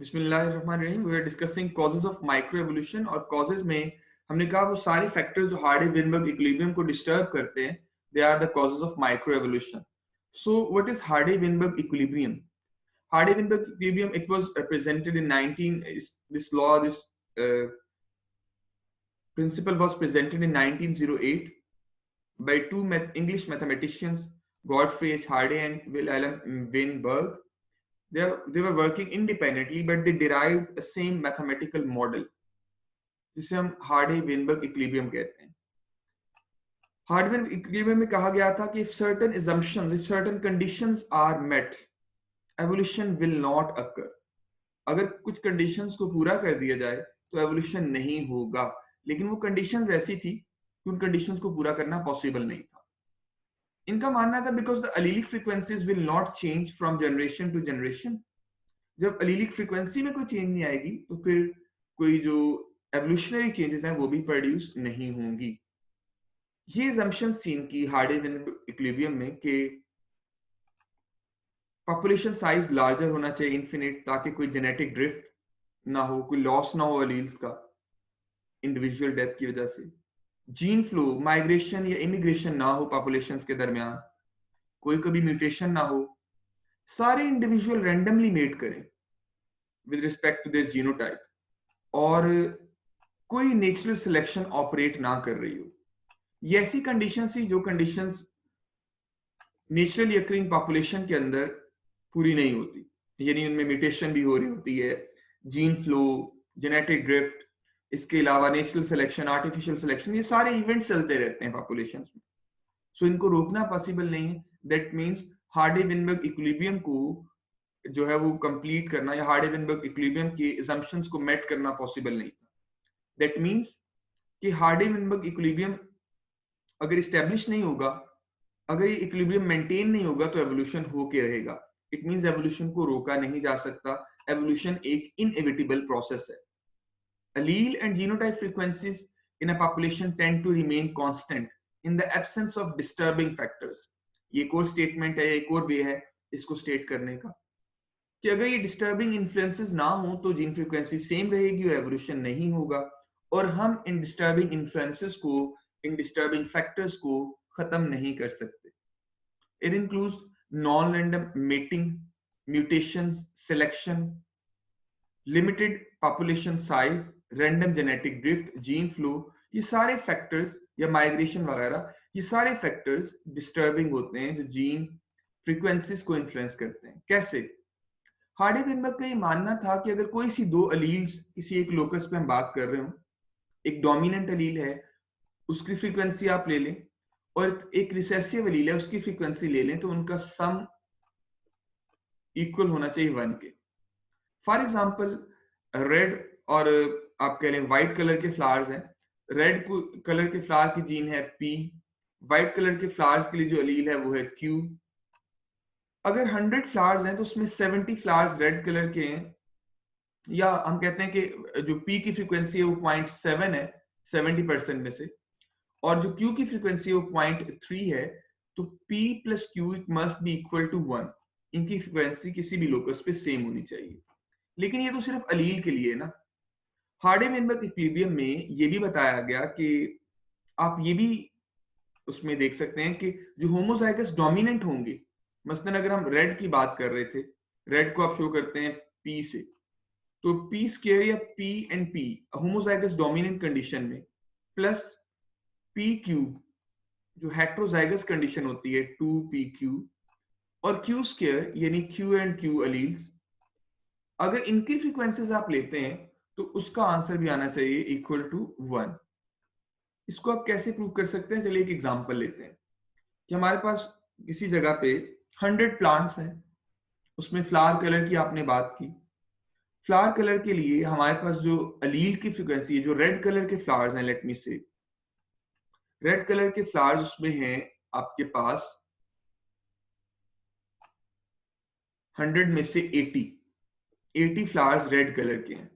बिस्मिल्लाहिर्रहमानिर्रहीम। We are discussing causes of micro evolution और causes में हमने कहा वो सारे फैक्टर्स जो हार्डी-विनबर्ग इक्विलिब्रियम को डिस्टर्ब करते हैं, they are the causes of micro evolution. So what is Hardy-Weinberg equilibrium? Hardy-Weinberg equilibrium, it was presented in 19 this principle was presented in 1908 by two English mathematicians, Godfrey H. Hardy and Wilhelm Weinberg. They were working independently, but they derived the same mathematical model, जिसे हम Hardy-Weinberg equilibrium कहते हैं. Hardy-Weinberg equilibrium में कहा गया था कि if certain assumptions, if certain conditions are met, evolution will not occur. अगर कुछ कंडीशंस को पूरा कर दिया जाए तो एवोल्यूशन नहीं होगा, लेकिन वो कंडीशंस ऐसी थी कि उन कंडीशंस को पूरा करना पॉसिबल नहीं था. इनका मानना था because the allelic frequencies will not change from generation to generation. जब अलीलिक फ्रीक्वेंसी में कोई चेंज नहीं आएगी तो फिर कोई जो एवोल्यूशनरी चेंजेस हैं वो भी प्रोड्यूस नहीं होंगी. ये assumptions सीन की हार्डी-वेनबर्ग इक्विलिब्रियम में कि पॉपुलेशन साइज लार्जर होना चाहिए इन्फिनिट, ताकि कोई जेनेटिक ड्रिफ्ट ना हो, कोई लॉस ना हो अलील्स का इंडिविजुअल डेथ की वजह से, जीन फ्लो, माइग्रेशन या इमिग्रेशन ना हो पॉपुलेशंस के दरमियान, कोई कभी म्यूटेशन ना हो, सारे इंडिविजुअल रैंडमली मेट करें with respect to their genotype, और कोई नेचुरल सिलेक्शन ऑपरेट ना कर रही हो. ये ऐसी कंडीशंस थी जो कंडीशंस नेचुरली अकरिंग पॉपुलेशन के अंदर पूरी नहीं होती, यानी उनमें म्यूटेशन भी हो रही होती है, जीन फ्लो, जेनेटिक ड्रिफ्ट, इसके अलावा नेचुरल सिलेक्शन, आर्टिफिशियल सिलेक्शन, ये सारे इवेंट्स चलते रहते हैं पॉपुलेशंस में. सो इनको रोकना पॉसिबल नहीं है. दैट मींस हार्डी-वेनबर्ग इक्विलिब्रियम को जो है वो कंप्लीट करना या हार्डी-वेनबर्ग इक्विलिब्रियम की असम्पशंस को मेट करना पॉसिबल नहीं था. दैट मींस कि हार्डी-वेनबर्ग इक्विलिब्रियम अगर इस्टेब्लिश नहीं होगा, अगर ये इक्विलिब्रियम मेंटेन नहीं होगा तो एवोल्यूशन होके रहेगा. इट मींस एवोल्यूशन को रोका नहीं जा सकता. एवोल्यूशन एक इनएविटेबल प्रोसेस है. Allele and genotype frequencies in a population tend to remain constant in the absence of disturbing factors. ये एक और स्टेटमेंट है, एक और वे है इसको स्टेट करने का कि अगर ये डिस्टर्बिंग इन्फ्लुएंसेस ना हो तो जीन फ्रीक्वेंसी सेम रहेगी और एवोल्यूशन नहीं होगा, और हम इन डिस्टर्बिंग इन्फ्लुएंसेस को, इन डिस्टर्बिंग फैक्टर्स को खत्म नहीं कर सकते. It includes non-random mating, mutations, selection, limited population size, random genetic drift, gene flow. ये सारे फैक्टर्स या माइग्रेशन वगैरह, ये सारे फैक्टर्स डिस्टर्बिंग होते हैं जो जीन फ्रीक्वेंसीज को इन्फ्लुएंस करते हैं. कैसे? हार्डी-वेनबर्ग का ये मानना था कि अगर कोई सी दो अलील्स किसी एक लोकस पे हम बात कर रहे हो, एक डोमिनेंट अलील है उसकी फ्रीक्वेंसी आप ले लें और एक रिसेसिव अलील है उसकी फ्रीक्वेंसी ले लें, तो उनका सम इक्वल होना चाहिए 1 के. फॉर एग्जाम्पल रेड और आप कह लें व्हाइट कलर के फ्लावर्स हैं. रेड कलर के फ्लावर की जीन है P, व्हाइट कलर के फ्लावर्स के लिए जो अलील है वो है Q. अगर 100 फ्लावर्स हैं तो उसमें 70 फ्लावर्स रेड कलर के हैं, या हम कहते हैं कि जो P की फ्रीक्वेंसी है वो 0.7 है 70% में से, और जो Q की फ्रीक्वेंसी है वो 0.3 है, तो P plus Q must be equal to 1. इनकी फ्रीक्वेंसी किसी भी लोकस पे सेम होनी चाहिए. लेकिन ये तो सिर्फ अलील के लिए ना. हार्डी-वेनबर्ग इक्विलिब्रियम में ये भी बताया गया कि आप ये भी उसमें देख सकते हैं कि जो होमोजाइगस डोमिनेंट होंगे, मसलन अगर हम रेड की बात कर रहे थे, रेड को आप शो करते हैं P से, तो P स्क्वायर या P and P homozygous dominant condition में प्लस PQ जो हेटेरोजाइगस कंडीशन होती है 2PQ, और Q स्क्वायर यानी Q एंड Q अलील्स, अगर इनकी फ्रीक्वेंसीज आप लेते हैं तो उसका आंसर भी आना चाहिए इक्वल टू 1. इसको आप कैसे प्रूव कर सकते हैं? चलिए एक एग्जांपल लेते हैं कि हमारे पास किसी जगह पे 100 प्लांट्स हैं, उसमें फ्लावर कलर की आपने बात की. फ्लावर कलर के लिए हमारे पास जो अलील की फ्रीक्वेंसी है, जो रेड कलर के फ्लावर्स हैं, लेट मी से रेड कलर के फ्लावर्स उसमें हैं आपके पास 100 में से 80 फ्लावर्स रेड कलर के हैं,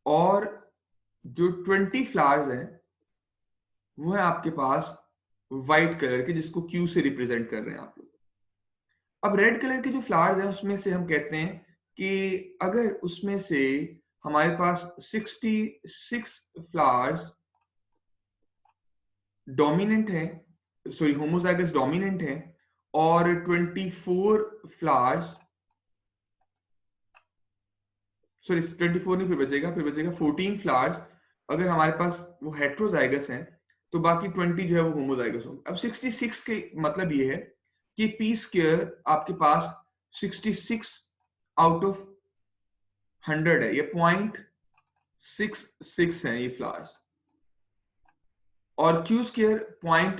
और जो 20 फ्लावर्स हैं वो है आपके पास व्हाइट कलर के, जिसको Q से रिप्रेजेंट कर रहे हैं आप लोग. अब रेड कलर के जो फ्लावर्स हैं उसमें से हम कहते हैं कि अगर उसमें से हमारे पास 66 फ्लावर्स डोमिनेंट है, सॉरी होमोजाइगस डोमिनेंट है, और 24 फ्लावर्स, सॉरी 24 नहीं, फिर बचेगा 14 फ्लावर्स अगर हमारे पास वो हेट्रोजाइगस हैं, तो बाकी 20 जो है वो होमोजाइगस होंगे। अब 66 के मतलब ये है कि पी स्क्वायर आपके पास 66 आउट ऑफ 100 है, ये 0.66 है ये फ्लावर्स, और क्यू स्क्वायर पॉइंट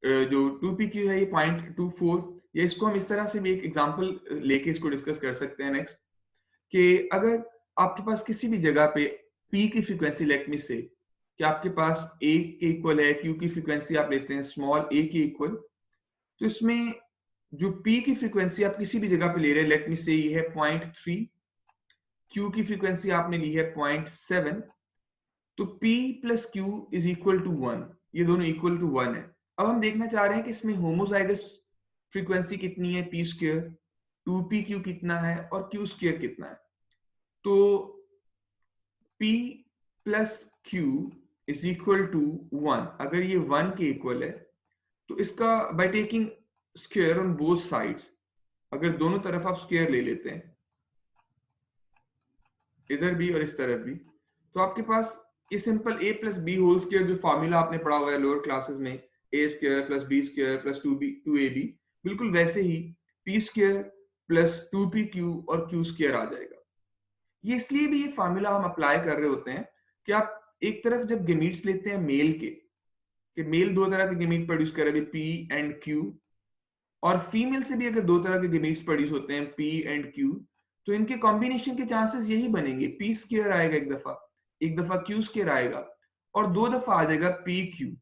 जो 2pq है ये 0.24। या इसको हम इस तरह से भी एक एग्जांपल लेके इसको डिस्कस कर सकते हैं नेक्स्ट, कि अगर आपके पास किसी भी जगह पे p की फ्रीक्वेंसी, लेट मी से कि आपके पास a के इक्वल है, q की फ्रीक्वेंसी आप लेते हैं स्मॉल a के इक्वल, तो इसमें जो p की फ्रीक्वेंसी आप किसी भी जगह पे ले रहे हैं, लेट मी से ये है 0.3, q की फ्रीक्वेंसी आपने ली है 0.7, तो p plus Q is equal to 1, ये दोनों इक्वल टू 1 है। अब हम देखना चाह रहे हैं कि इसमें होमोजाइगस फ्रीक्वेंसी कितनी है, पी स्क्वायर, 2pq कितना है और q स्क्वायर कितना है। तो p plus q is equal to 1, अगर ये 1 के इक्वल है तो इसका by taking square on both sides, अगर दोनों तरफ आप स्क्वायर ले लेते हैं, इधर भी और इस तरफ भी, तो आपके पास ये simple a plus B whole square जो फॉर्मूला आपने पढ़ा हुआ है लोअर क्लासेस में, a square plus B square plus 2ab, बिल्कुल वैसे ही p स्क्वायर प्लस 2pq और q स्क्वायर आ जाएगा। ये इसलिए भी ये फॉर्मूला हम अप्लाई कर रहे होते हैं कि आप एक तरफ जब गेमीट्स लेते हैं मेल के, कि मेल दो तरह के गेमीट प्रोड्यूस करे, p एंड q, और फीमेल से भी अगर दो तरह के गेमीट्स प्रोड्यूस होते हैं p एंड q, तो इनके कॉम्बिनेशन के चांसेस यही बनेंगे, p स्क्वायर आएगा एक दफा q स्क्वायर आएगा, और दो दफा आ जाएगा pq।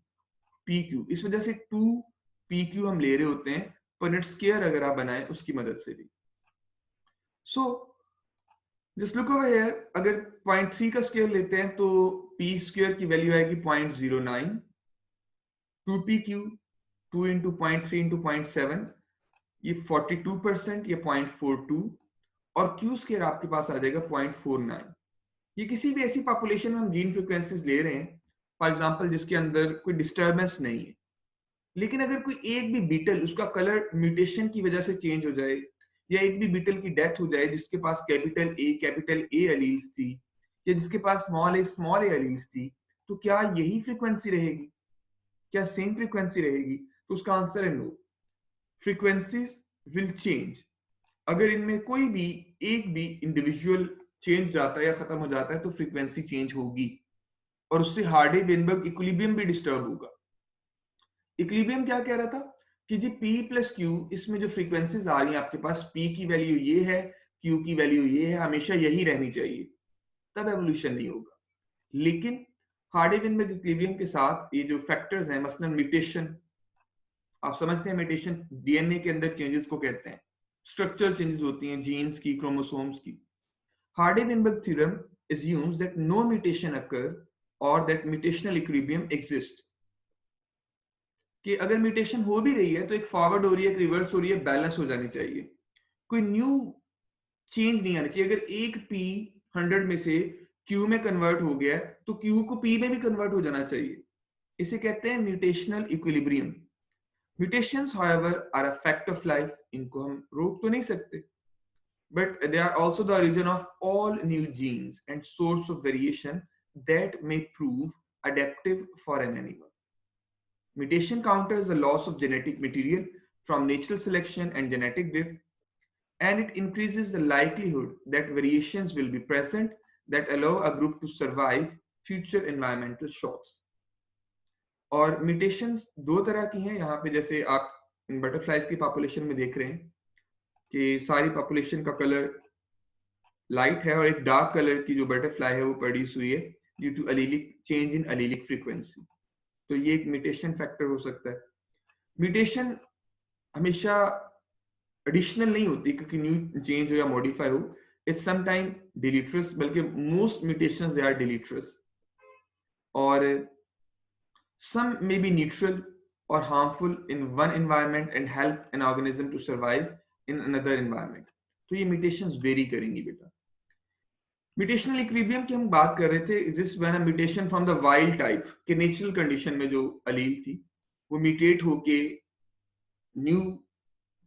इस वजह से 2pq हम ले रहे होते हैं, पनेट स्क्वायर अगर आप बनाए उसकी मदद से भी। So just look over here, अगर 0.3 का स्क्वायर लेते हैं तो p स्क्वायर की वैल्यू आएगी 0.09, 2pq 2 इंटू 0.3 इंटू 0.7, ये 42%, ये 0.42, और क्यू स्क्वायर आपके पास आ जाएगा 0.49। ये किसी भी ऐसी पॉपुलेशन में हम जीन फ्रीक्वेंसीज ले रहे हैं, फॉर एग्जांपल जिसके अंदर कोई डिस्टर्बेंस नहीं है, लेकिन अगर कोई एक भी बीटल उसका कलर म्यूटेशन की वजह से चेंज हो जाए, या एक भी बीटल की डेथ हो जाए जिसके पास कैपिटल ए एलील्स थी, या जिसके पास स्मॉल ए एलील्स थी, तो क्या यही फ्रीक्वेंसी रहेगी, क्या सेम फ्रीक्वेंसी रहेगी? तो उसका आंसर है नो, फ्रीक्वेंसीज विल चेंज। अगर इनमें कोई भी एक भी इंडिविजुअल चेंज जाता है या खत्म हो जाता है तो फ्रीक्वेंसी चेंज होगी, और उससे हार्डी वेनबर्ग इक्विलिब्रियम भी डिस्टर्ब होगा। इक्विलिब्रियम क्या कह रहा था कि जी p प्लस क्यू, इसमें जो फ्रीक्वेंसीज आ रही हैं आपके पास, p की वैल्यू ये है, q की वैल्यू ये है, हमेशा यही रहनी चाहिए, तब एवोल्यूशन नहीं होगा। लेकिन हार्डी वेनबर्ग इक्विलिब्रियम के साथ ये जो फैक्टर्स हैं, मसलन म्यूटेशन, आप समझते हैं म्यूटेशन डीएनए के अंदर चेंजेस को कहते हैं, स्ट्रक्चरल चेंजेस होती हैं जीन्स की, क्रोमोसोम्स की। Hardy-Weinberg theorem assumes that no mutation occur or that mutational equilibrium exists, कि अगर म्यूटेशन हो भी रही है तो एक फॉरवर्ड हो रही है, एक रिवर्स हो रही है, बैलेंस हो जानी चाहिए, कोई न्यू चेंज नहीं आनी चाहिए। अगर एक p 100 में से q में कन्वर्ट हो गया तो q को p में भी कन्वर्ट हो जाना चाहिए, इसे कहते हैं mutational equilibrium. Mutations however are a fact of life, इनको हम रोक तो नहीं सकते, but they are also the origin of all new genes and source of variation that may prove adaptive for an animal. Mutation counters the loss of genetic material from natural selection and genetic drift, and it increases the likelihood that variations will be present that allow a group to survive future environmental shocks. और mutations दो तरह की हैं यहाँ पे, जैसे आप butterflies की पॉपुलेशन में देख रहे हैं कि सारी पॉपुलेशन का कलर लाइट है और एक डार्क कलर की जो बटरफ्लाई है वो प्रोड्यूस हुई है due to allelic change in allelic frequency. तो ये एक म्यूटेशन फैक्टर हो सकता है। म्यूटेशन हमेशा एडिशनल नहीं होती क्योंकि न्यू चेंज हो या मॉडिफाई हो, इट्स सम टाइम डिलीटरस, बल्कि मोस्ट म्यूटेशंस दे आर डिलीटरस, और some may be neutral or harmful in one environment and help an organism to survive in another environment. तो ये म्यूटेशंस वेरी करेंगी बेटा। म्यूटेशनल इक्विलिब्रियम की हम बात कर रहे थे, exist when a mutation from the wild type के नेचुरल कंडीशन में जो अलील थी वो म्यूटेट होके न्यू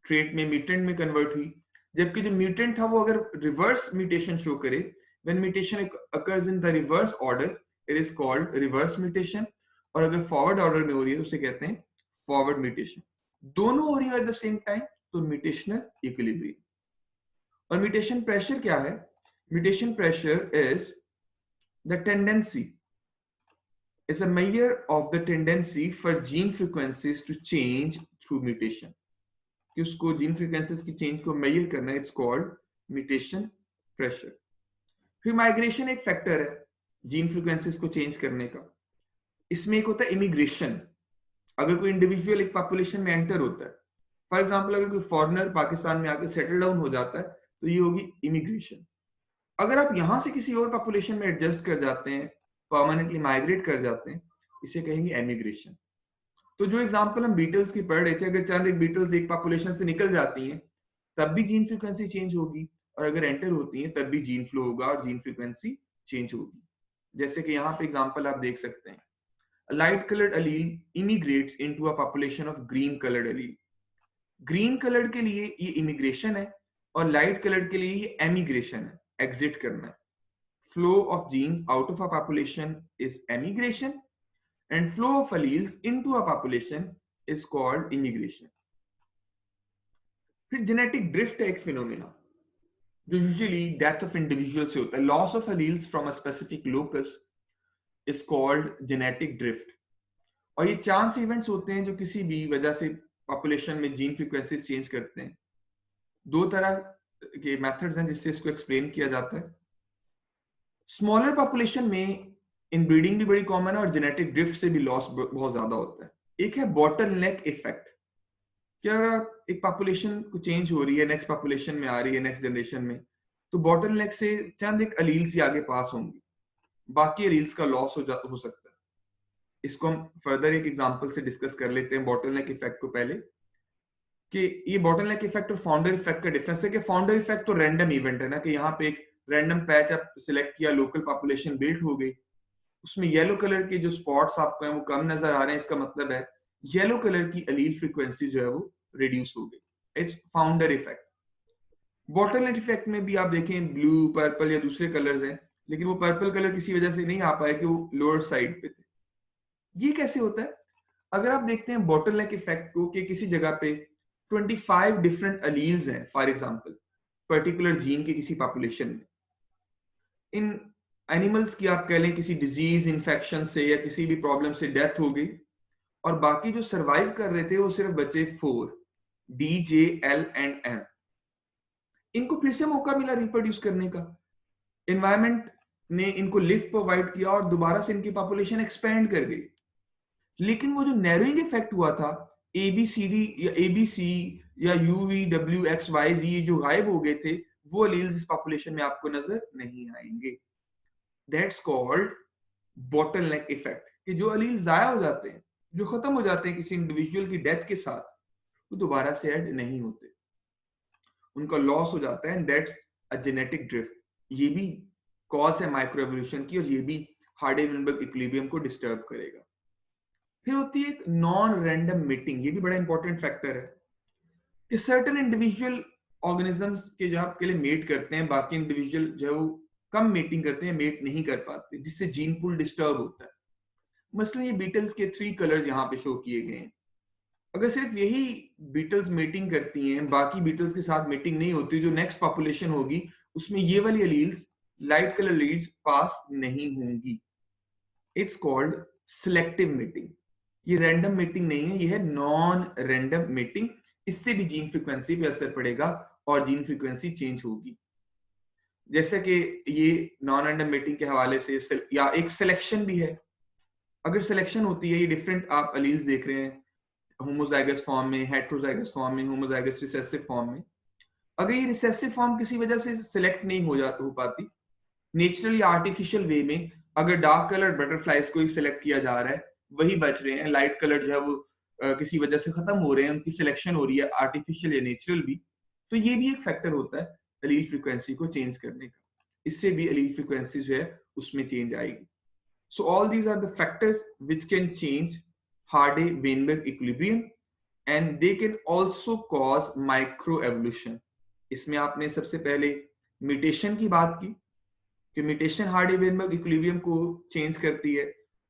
ट्रेट में म्यूटेंट में कन्वर्ट हुई, जबकि जो म्यूटेंट था वो अगर रिवर्स म्यूटेशन शो करे, when mutation occurs in the reverse order it is called reverse mutation, और अगर फॉरवर्ड ऑर्डर में हो रही है उसे कहते हैं फॉरवर्ड म्यूटेशन। दोनों हो रही है एट द सेम टाइम तो म्यूटेशनल इक्विलिब्रियम। और म्यूटेशन प्रेशर क्या है? Mutation pressure is the tendency, is a measure of the tendency for gene frequencies to change through mutation। कि उसको जीन फ्रीक्वेंसीज की चेंज को मेजर करना है, इट्स कॉल्ड म्यूटेशन प्रेशर। फिर माइग्रेशन एक फैक्टर है जीन फ्रीक्वेंसीज को चेंज करने का। इसमें एक होता है इमिग्रेशन। अगर कोई इंडिविजुअल एक पॉपुलेशन में एंटर होता है, फॉर एग्जांपल अगर कोई फॉरेनर पाकिस्तान में आके सेटल डाउन हो जाता है तो ये होगी इमिग्रेशन। अगर आप यहां से किसी और पॉपुलेशन में एडजस्ट कर जाते हैं, परमानेंटली माइग्रेट कर जाते हैं, इसे कहेंगे एमिग्रेशन। तो जो एग्जांपल हम बीटल्स की पढ़ रहे थे, अगर चंद एक बीटल्स एक पॉपुलेशन से निकल जाती हैं तब भी जीन फ्रीक्वेंसी चेंज होगी, और अगर एंटर होती हैं तब भी जीन फ्लो होगा और जीन फ्रीक्वेंसी चेंज होगी। जैसे कि यहाँ पे एग्जांपल आप देख सकते हैं, light coloured allele immigrates into a population of green colored allele। Green coloured के लिए ये इमिग्रेशन है और लाइट कलर्ड के लिए ये एमिग्रेशन है, एग्जिट करना है। Flow of genes out of a population is emigration and flow of alleles into a population is called immigration। फिर जेनेटिक ड्रिफ्ट है एक फिनोमेना जो यूजुअली डेथ ऑफ इंडिविजुअल से होता है। Loss of alleles from a specific locus is called genetic drift. और ये chance events होते हैं जो किसी भी वजह से पॉपुलेशन में जीन फ्रीक्वेंसीज चेंज करते हैं। दो तरह के मेथड्स हैं जिससे इसको एक्सप्लेन किया जाता है। स्मॉलर पॉपुलेशन में इनब्रीडिंग भी बड़ी कॉमन है और जेनेटिक ड्रिफ्ट से भी लॉस बहुत ज्यादा होता है। एक है बॉटल नेक इफेक्ट। क्या एक पॉपुलेशन को चेंज हो रही है, नेक्स्ट पॉपुलेशन में आ रही है, नेक्स्ट जनरेशन में, तो बॉटल नेक से चंद एक अलील्स ही आगे पास होंगी, बाकी अलील्स का लॉस हो सकता है। इसको हम फर्दर एक एग्जांपल से डिस्कस कर लेते हैं बॉटल नेक इफेक्ट को पहले, कि ये बॉटल नेक इफेक्ट और फाउंडर इफेक्ट का डिफरेंस है। कि फाउंडर इफेक्ट तो रैंडम इवेंट है ना, कि यहाँ पे एक रैंडम पैच आप सिलेक्ट किया, लोकल पॉपुलेशन बिल्ड हो गई, उसमें येलो कलर के जो स्पॉट्स आपको हैं वो कम नजर आ रहे हैं, इसका मतलब है येलो कलर की अलील फ्रीक्वेंसी जो है वो रिड्यूस हो गई। It's founder effect. Bottleneck effect में भी आप देखें ब्लू, पर्पल या दूसरे कलर्स हैं, लेकिन वो पर्पल कलर किसी वजह से नहीं आ पाए कि वो लोअर साइड पे थे। ये कैसे होता है? अगर आप देखते हैं बॉटलनेक इफेक्ट को कि किसी जगह पे 25 डिफरेंट अलील्स हैं, फॉर एग्जांपल पर्टिकुलर जीन के किसी पॉपुलेशन में, इन एनिमल्स की आप कह लें किसी डिजीज इन्फेक्शन से या किसी भी प्रॉब्लम से डेथ हो गई, और बाकी जो सरवाइव कर रहे थे वो सिर्फ बचे 4, D, J, L and M। इनको फिर से मौका मिला रिप्रोड्यूस करने का, एनवायरमेंट ने इनको लिफ्ट प्रोवाइड किया और दोबारा से इनकी पॉपुलेशन एक्सपेंड कर गई। लेकिन वो जो नैरोइंग इफेक्ट हुआ था, ABCD या ABC या UVWXYZ जो गायब हो गए थे, वो अलील्स इस पॉपुलेशन में आपको नजर नहीं आएंगे। That's called bottleneck effect. कि जो अलील जाया हो जाते हैं, जो खत्म हो जाते हैं किसी इंडिविजुअल की डेथ के साथ, वो दोबारा से ऐड नहीं होते, उनका लॉस हो जाता है, and that's a genetic drift. ये भी कॉज है माइक्रो एवोल्यूशन की, और ये भी हार्डी-विनबर्ग इक्विलिब्रियम को डिस्टर्ब करेगा। फिर होती है एक नॉन रैंडम मीटिंग। ये भी बड़ा इंपॉर्टेंट फैक्टर है कि सर्टेन इंडिविजुअल ऑर्गेनिजम्स के जो आपके लिए मेट करते हैं, बाकी इंडिविजुअल जो है वो कम मेटिंग करते हैं, मेट नहीं कर पाते, जिससे जीन पूल डिस्टर्ब होता है। मसलन ये बीटल्स के 3 कलर्स यहाँ पे शो किए गए हैं। अगर सिर्फ यही बीटल्स मीटिंग करती हैं, बाकी बीटल्स के साथ मीटिंग नहीं होती, जो नेक्स्ट पॉपुलेशन होगी उसमें ये वाली एलील्स, लाइट कलर लीड्स पास नहीं होंगी। It's called selective meeting. ये रैंडम मीटिंग नहीं है, ये है नॉन रैंडम मीटिंग। इससे भी जीन फ्रीक्वेंसी पे असर पड़ेगा और जीन फ्रीक्वेंसी चेंज होगी। जैसे कि ये नॉन रैंडम मीटिंग के हवाले से या एक सिलेक्शन भी है। अगर सिलेक्शन होती है, ये डिफरेंट आप अलील्स देख रहे हैं होमोजाइगस फॉर्म में, हेटेरोजाइगस फॉर्म में, होमोजाइगस रिसेसिव फॉर्म में। अगर ये रिसेसिव फॉर्म किसी वजह से सिलेक्ट नहीं हो पाती, नेचुरली आर्टिफिशियल वे में, अगर डार्क कलर बटरफ्लाइज को ही सिलेक्ट किया जा रहा है, वही बच रहे हैं, लाइट कलर जो है वो किसी वजह से खत्म हो रहे हैं, उनकी सिलेक्शन हो रही है आर्टिफिशियल या नेचुरल भी, तो ये भी एक फैक्टर होता है एलील फ्रीक्वेंसी को चेंज करने का, इससे भी एलील फ्रीक्वेंसी जो है उसमें चेंज आएगी. So all these are the factors which can change Hardy-Weinberg equilibrium and they can also cause microevolution. इसमें आपने सबसे पहले म्यूटेशन की बात की कि म्यूटेशन हार्डी-वेनबर्ग इक्विलिब्रियम को चेंज करती है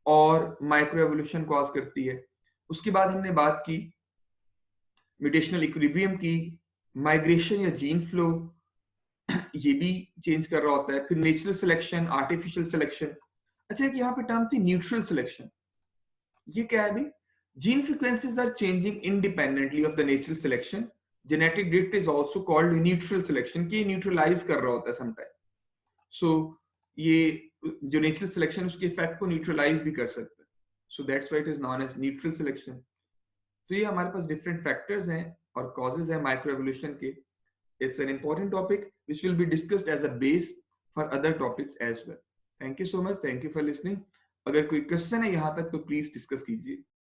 और माइक्रोएवोल्यूशन कॉज करती है. उसके बाद हमने बात की म्यूटेशनल इक्विलिब्रियम की, माइग्रेशन या जीन फ्लो ये भी चेंज कर रहा होता है. फिर नेचुरल सिलेक्शन, आर्टिफिशियल सिलेक्शन. अच्छा, कि यहाँ पे टर्म थी न्यूट्रल सिलेक्शन. ये क्या है भाई? Gene frequencies are changing independently of the natural selection. Genetic drift is also called neutral selection, कि न्यूट्रलाइज कर रहा होता है समटाइम. सो ये जो नेचुरल सिलेक्शन उसके इफेक्ट को न्यूट्रलाइज भी कर सकता है. So that's why it is known as neutral selection. तो ये हमारे पास डिफरेंट फैक्टर्स हैं और कॉजेज हैं माइक्रोएवोल्यूशन के. It's an important topic which will be discussed as a base for other topics as well. Thank you so much, thank you for listening. अगर कोई question है यहाँ तक तो प्लीज डिस्कस कीजिए.